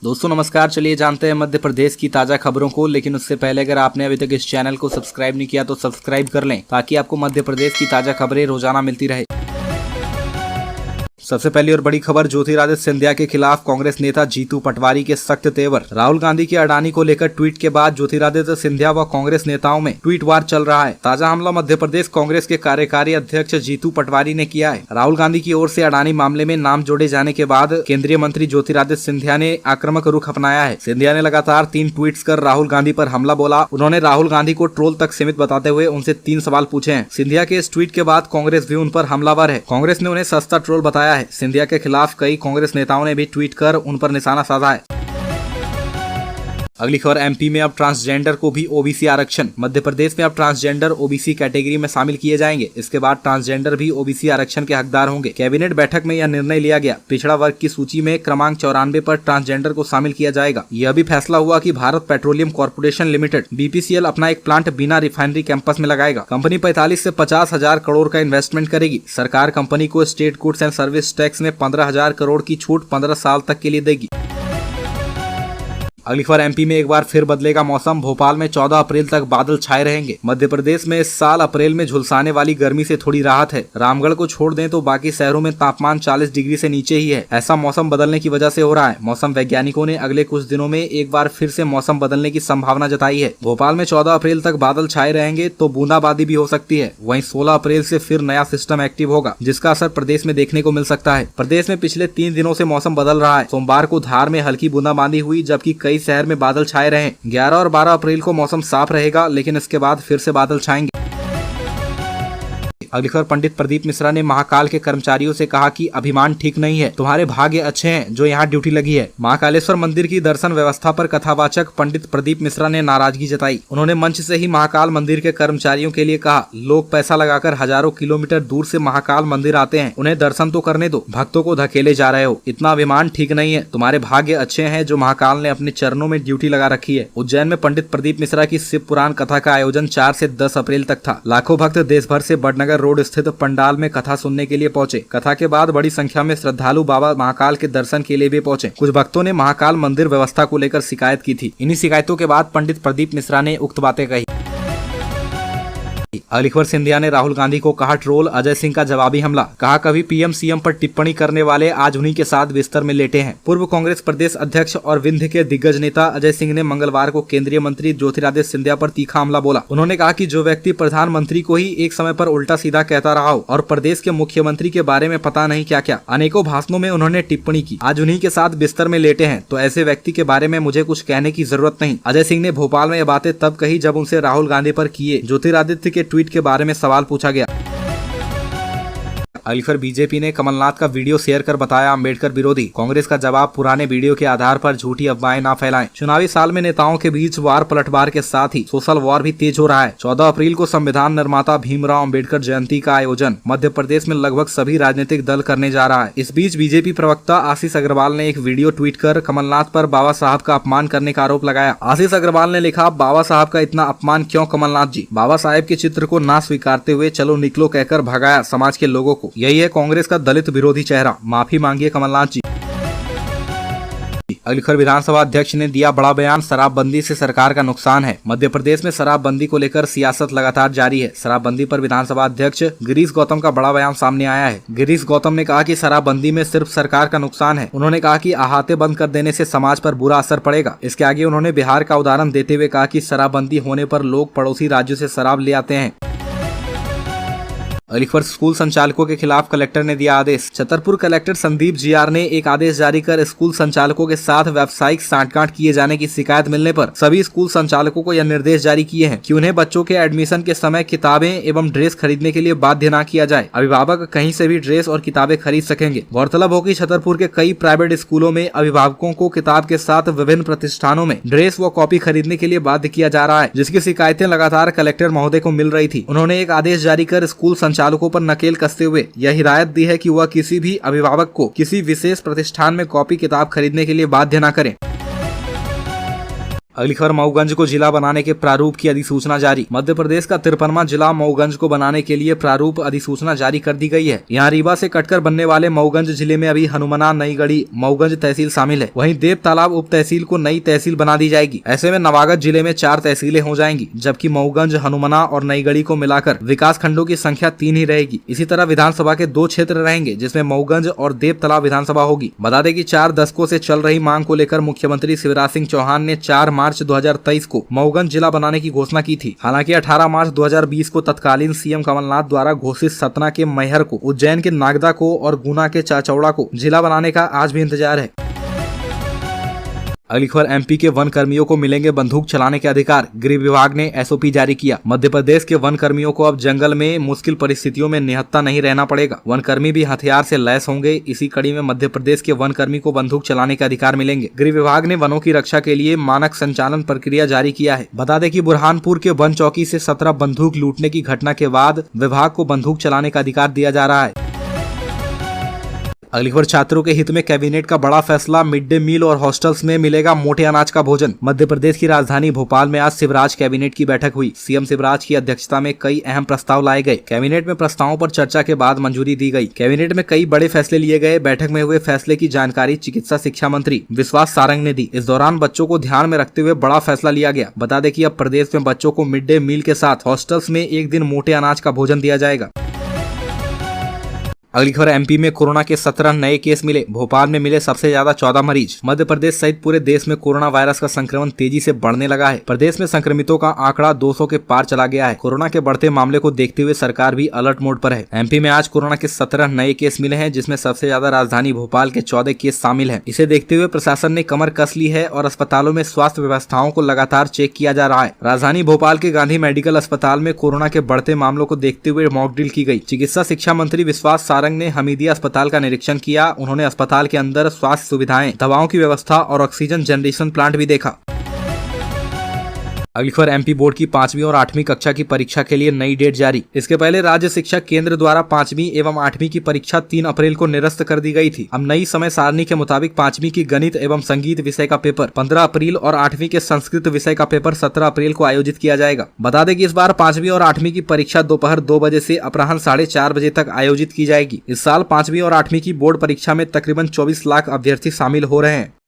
दोस्तों नमस्कार। चलिए जानते हैं मध्य प्रदेश की ताजा खबरों को, लेकिन उससे पहले अगर आपने अभी तक इस चैनल को सब्सक्राइब नहीं किया तो सब्सक्राइब कर लें ताकि आपको मध्य प्रदेश की ताजा खबरें रोजाना मिलती रहे। सबसे पहली और बड़ी खबर, ज्योतिरादित्य सिंधिया के खिलाफ कांग्रेस नेता जीतू पटवारी के सख्त तेवर। राहुल गांधी की अडानी को लेकर ट्वीट के बाद ज्योतिरादित्य सिंधिया व कांग्रेस नेताओं में ट्वीट वार चल रहा है। ताजा हमला मध्य प्रदेश कांग्रेस के कार्यकारी अध्यक्ष जीतू पटवारी ने किया है। राहुल गांधी की ओर से अडानी मामले में नाम जोड़े जाने के बाद केंद्रीय मंत्री ज्योतिरादित्य सिंधिया ने आक्रामक रुख अपनाया है। सिंधिया ने लगातार 3 ट्वीट्स कर राहुल गांधी पर हमला बोला। उन्होंने राहुल गांधी को ट्रोल तक सीमित बताते हुए उनसे 3 सवाल पूछे हैं। सिंधिया के इस ट्वीट के बाद कांग्रेस भी उन पर हमलावर है। कांग्रेस ने उन्हें सस्ता ट्रोल बताया है। सिंधिया के खिलाफ कई कांग्रेस नेताओं ने भी ट्वीट कर उन पर निशाना साधा है। अगली खबर, एमपी में अब ट्रांसजेंडर को भी ओबीसी आरक्षण। मध्य प्रदेश में अब ट्रांसजेंडर ओबीसी कैटेगरी में शामिल किए जाएंगे। इसके बाद ट्रांसजेंडर भी ओबीसी आरक्षण के हकदार होंगे। कैबिनेट बैठक में यह निर्णय लिया गया। पिछड़ा वर्ग की सूची में क्रमांक 94 पर ट्रांसजेंडर को शामिल किया जाएगा। यह भी फैसला हुआ कि Bharat petroleum corporation limited BPCL अपना एक प्लांट बिना रिफाइनरी कैंपस में लगाएगा। कंपनी 45 से 50 हजार करोड़ का इन्वेस्टमेंट करेगी। सरकार कंपनी को state goods and service tax में 15,000 करोड़ की छूट 15 साल तक के लिए देगी। अगली खबर, एमपी में एक बार फिर बदलेगा मौसम। भोपाल में 14 अप्रैल तक बादल छाए रहेंगे। मध्य प्रदेश में इस साल अप्रैल में झुलसाने वाली गर्मी से थोड़ी राहत है। रामगढ़ को छोड़ दें तो बाकी शहरों में तापमान 40 डिग्री से नीचे ही है। ऐसा मौसम बदलने की वजह से हो रहा है। मौसम वैज्ञानिकों ने अगले कुछ दिनों में एक बार फिर से मौसम बदलने की संभावना जताई है। भोपाल में 14 अप्रैल तक बादल छाए रहेंगे तो बूंदाबांदी भी हो सकती है। वहीं 16 अप्रैल से फिर नया सिस्टम एक्टिव होगा, जिसका असर प्रदेश में देखने को मिल सकता है। प्रदेश में पिछले 3 दिनों से मौसम बदल रहा है। सोमवार को धार में हल्की बूंदाबांदी हुई, जबकि कई शहर में बादल छाए रहे। 11 और 12 अप्रैल को मौसम साफ रहेगा, लेकिन इसके बाद फिर से बादल छाएंगे। अगली खबर, पंडित प्रदीप मिश्रा ने महाकाल के कर्मचारियों से कहा कि अभिमान ठीक नहीं है, तुम्हारे भाग्य अच्छे हैं जो यहाँ ड्यूटी लगी है। महाकालेश्वर मंदिर की दर्शन व्यवस्था पर कथावाचक पंडित प्रदीप मिश्रा ने नाराजगी जताई। उन्होंने मंच से ही महाकाल मंदिर के कर्मचारियों के लिए कहा, लोग पैसा लगाकर हजारों किलोमीटर दूर से महाकाल मंदिर आते हैं, उन्हें दर्शन तो करने दो, भक्तों को धकेले जा रहे हो। इतना अभिमान ठीक नहीं है। तुम्हारे भाग्य अच्छे हैं जो महाकाल ने अपने चरणों में ड्यूटी लगा रखी है। उज्जैन में पंडित प्रदीप मिश्रा की शिव पुराण कथा का आयोजन 4 से 10 अप्रैल तक था। लाखों भक्त देश भर से बड़नगर रोड स्थित पंडाल में कथा सुनने के लिए पहुंचे। कथा के बाद बड़ी संख्या में श्रद्धालु बाबा महाकाल के दर्शन के लिए भी पहुंचे। कुछ भक्तों ने महाकाल मंदिर व्यवस्था को लेकर शिकायत की थी। इन्हीं शिकायतों के बाद पंडित प्रदीप मिश्रा ने उक्त बातें कही। अगली खबर, सिंधिया ने राहुल गांधी को कहा ट्रोल। अजय सिंह का जवाबी हमला। कहा, कभी PM CM पर टिप्पणी करने वाले आज उन्हीं के साथ बिस्तर में लेटे हैं। पूर्व कांग्रेस प्रदेश अध्यक्ष और विंध्य के दिग्गज नेता अजय सिंह ने मंगलवार को केंद्रीय मंत्री ज्योतिरादित्य सिंधिया पर तीखा हमला बोला। उन्होंने कहा कि जो व्यक्ति प्रधानमंत्री को ही एक समय पर उल्टा सीधा कहता रहा हो और प्रदेश के मुख्यमंत्री के बारे में पता नहीं क्या क्या अनेकों भाषणों में उन्होंने टिप्पणी की, आज उन्हीं के साथ बिस्तर में लेटे हैं, तो ऐसे व्यक्ति के बारे में मुझे कुछ कहने की जरूरत नहीं। अजय सिंह ने भोपाल में ये बातें तब कही जब उनसे राहुल गांधी पर किए ज्योतिरादित्य के ट्वीट के बारे में सवाल पूछा गया। अगली खबर, बीजेपी ने कमलनाथ का वीडियो शेयर कर बताया अम्बेडकर विरोधी। कांग्रेस का जवाब, पुराने वीडियो के आधार पर झूठी अफवाहें ना फैलाएं। चुनावी साल में नेताओं के बीच वार पलटवार के साथ ही सोशल वॉर भी तेज हो रहा है। 14 अप्रैल को संविधान निर्माता भीमराव अम्बेडकर जयंती का आयोजन मध्य प्रदेश में लगभग सभी राजनीतिक दल करने जा रहा है। इस बीच बीजेपी प्रवक्ता आशीष अग्रवाल ने एक वीडियो ट्वीट कर कमलनाथ पर बाबा साहब का अपमान करने का आरोप लगाया। आशीष अग्रवाल ने लिखा, बाबा साहब का इतना अपमान क्यों कमलनाथ जी? बाबा साहब के चित्र को ना स्वीकारते हुए चलो निकलो कहकर भगाया समाज के लोगों को। यही है कांग्रेस का दलित विरोधी चेहरा। माफी मांगिए कमलनाथ जी। अगली खबर, विधानसभा अध्यक्ष ने दिया बड़ा बयान। शराबबंदी से सरकार का नुकसान है। मध्य प्रदेश में शराबबंदी को लेकर सियासत लगातार जारी है। शराबबंदी पर विधानसभा अध्यक्ष गिरीश गौतम का बड़ा बयान सामने आया है। गिरीश गौतम ने कहा कि शराबबंदी में सिर्फ सरकार का नुकसान है। उन्होंने कहा कि अहाते बंद कर देने से समाज पर बुरा असर पड़ेगा। इसके आगे उन्होंने बिहार का उदाहरण देते हुए कहा कि शराबबंदी होने पर लोग पड़ोसी राज्यों से शराब ले आते हैं। अगली खबर, स्कूल संचालकों के खिलाफ कलेक्टर ने दिया आदेश। छतरपुर कलेक्टर संदीप GR ने एक आदेश जारी कर स्कूल संचालकों के साथ व्यावसायिक सांठगांठ किए जाने की शिकायत मिलने पर सभी स्कूल संचालकों को यह निर्देश जारी किए हैं कि उन्हें बच्चों के एडमिशन के समय किताबें एवं ड्रेस खरीदने के लिए बाध्य न किया जाए। अभिभावक कहीं से भी ड्रेस और किताबें खरीद सकेंगे। गौरतलब हो कि छतरपुर के कई प्राइवेट स्कूलों में अभिभावकों को किताब के साथ विभिन्न प्रतिष्ठानों में ड्रेस व कॉपी खरीदने के लिए बाध्य किया जा रहा है, जिसकी शिकायतें लगातार कलेक्टर महोदय को मिल रही थी। उन्होंने एक आदेश जारी कर स्कूल संचालकों पर नकेल कसते हुए यह हिदायत दी है कि वह किसी भी अभिभावक को किसी विशेष प्रतिष्ठान में कॉपी किताब खरीदने के लिए बाध्य न करें। अगली खबर, मऊगंज को जिला बनाने के प्रारूप की अधिसूचना जारी। मध्य प्रदेश का 53वां जिला मऊगंज को बनाने के लिए प्रारूप अधिसूचना जारी कर दी गई है। यहाँ रीवा से कटकर बनने वाले मऊगंज जिले में अभी हनुमना, नईगढ़ी, मऊगंज तहसील शामिल है। वहीं देव तालाब उप तहसील को नई तहसील बना दी जाएगी। ऐसे में नवागत जिले में 4 तहसीलें हो जाएंगी, जबकि मऊगंज, हनुमना और नईगढ़ी को मिलाकर विकास खंडों की संख्या 3 ही रहेगी। इसी तरह विधानसभा के 2 क्षेत्र रहेंगे, जिसमें मऊगंज और देव तालाब विधानसभा होगी। बता दें कि 4 दशकों से चल रही मांग को लेकर मुख्यमंत्री शिवराज सिंह चौहान ने 4 मार्च 2023 को मऊगंज जिला बनाने की घोषणा की थी। हालांकि 18 मार्च 2020 को तत्कालीन सीएम कमलनाथ द्वारा घोषित सतना के मैहर को, उज्जैन के नागदा को और गुना के चाचौड़ा को जिला बनाने का आज भी इंतजार है। अगली खबर, एमपी के वन कर्मियों को मिलेंगे बंदूक चलाने के अधिकार। गृह विभाग ने एसओपी जारी किया। मध्य प्रदेश के वन कर्मियों को अब जंगल में मुश्किल परिस्थितियों में निहत्था नहीं रहना पड़ेगा। वन कर्मी भी हथियार से लैस होंगे। इसी कड़ी में मध्य प्रदेश के वन कर्मी को बंदूक चलाने के अधिकार मिलेंगे। गृह विभाग ने वनों की रक्षा के लिए मानक संचालन प्रक्रिया जारी किया है। बता दें कि बुरहानपुर के वन चौकी से 17 बंदूक लूटने की घटना के बाद विभाग को बंदूक चलाने का अधिकार दिया जा रहा है। अगली खबर, छात्रों के हित में कैबिनेट का बड़ा फैसला। मिड डे मील और हॉस्टल्स में मिलेगा मोटे अनाज का भोजन। मध्य प्रदेश की राजधानी भोपाल में आज शिवराज कैबिनेट की बैठक हुई। सीएम शिवराज की अध्यक्षता में कई अहम प्रस्ताव लाए गए। कैबिनेट में प्रस्तावों पर चर्चा के बाद मंजूरी दी गई। कैबिनेट में कई बड़े फैसले लिए गए। बैठक में हुए फैसले की जानकारी चिकित्सा शिक्षा मंत्री विश्वास सारंग ने दी। इस दौरान बच्चों को ध्यान में रखते हुए बड़ा फैसला लिया गया। बता दें कि अब प्रदेश में बच्चों को मिड डे मील के साथ हॉस्टल्स में एक दिन मोटे अनाज का भोजन दिया जाएगा। अगली खबर, एमपी में कोरोना के 17 नए केस मिले। भोपाल में मिले सबसे ज्यादा 14 मरीज। मध्य प्रदेश सहित पूरे देश में कोरोना वायरस का संक्रमण तेजी से बढ़ने लगा है। प्रदेश में संक्रमितों का आंकड़ा 200 के पार चला गया है। कोरोना के बढ़ते मामले को देखते हुए सरकार भी अलर्ट मोड पर है। एमपी में आज कोरोना के 17 नए केस मिले हैं, जिसमें सबसे ज्यादा राजधानी भोपाल के 14 केस शामिल है। इसे देखते हुए प्रशासन ने कमर कस ली है और अस्पतालों में स्वास्थ्य व्यवस्थाओं को लगातार चेक किया जा रहा है। राजधानी भोपाल के गांधी मेडिकल अस्पताल में कोरोना के बढ़ते मामलों को देखते हुए मॉक ड्रिल की गई। चिकित्सा शिक्षा मंत्री विश्वास सारंग ने हमीदिया अस्पताल का निरीक्षण किया। उन्होंने अस्पताल के अंदर स्वास्थ्य सुविधाएं, दवाओं की व्यवस्था और ऑक्सीजन जनरेशन प्लांट भी देखा। अगली खबर, एमपी बोर्ड की 5वीं और 8वीं कक्षा की परीक्षा के लिए नई डेट जारी। इसके पहले राज्य शिक्षा केंद्र द्वारा 5वीं एवं 8वीं की परीक्षा 3 अप्रैल को निरस्त कर दी गई थी। अब नई समय सारणी के मुताबिक 5वीं की गणित एवं संगीत विषय का पेपर 15 अप्रैल और 8वीं के संस्कृत विषय का पेपर 17 अप्रैल को आयोजित किया जाएगा। बता दें कि इस बार 5वीं और 8वीं की परीक्षा दोपहर 2 बजे से अपराह्न 4:30 बजे तक आयोजित की जाएगी। इस साल 5वीं और 8वीं की बोर्ड परीक्षा में तकरीबन 24 लाख अभ्यर्थी शामिल हो रहे हैं।